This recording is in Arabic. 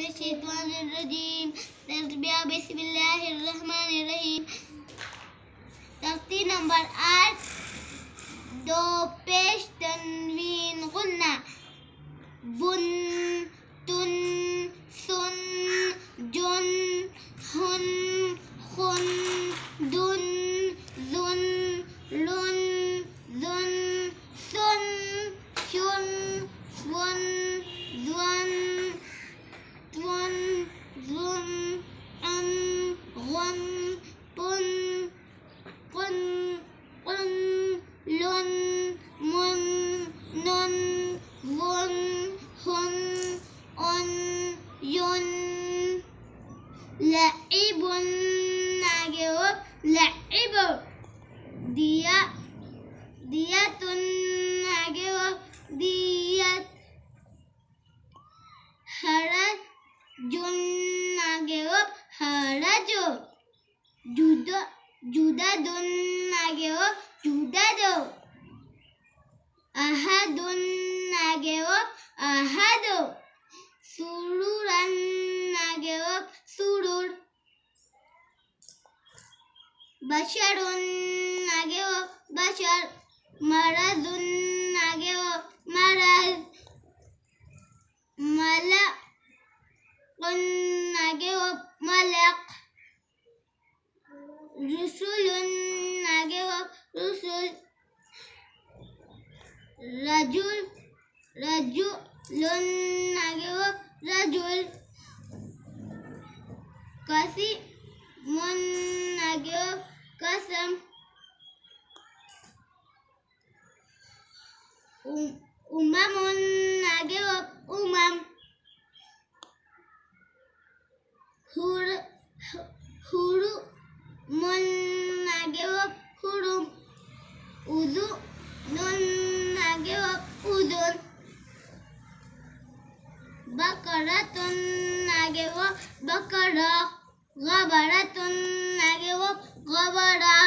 الشيطان الرجيم. بسم الله الرحمن الرحيم. तख्ती नंबर 8 दो पेश तनवीन गुन्ना बुन तुन सुन जुन हुन खुन दुन जुन लुन जुन सुन शुन वन जुन त्वन जुन अन वन पुन قن قن لن من نن ون هن أن ين لعب نجوب لعب ديا دية نجوب دية هرج جن نجوب هرج جدا جدد نجوب جدد أحد نجوب أحد سرورا نجوب سرور بشر نجوب بشر مرض نجوب مرض ملك نجوب ملك رسول نجوب رسل رجل رجل نجوب رجل قسم نجوب قسم نجوب حر من نجوب حرم أذن نجوب أذن بقرة نجوب بقرة غبرة نجوب غبرة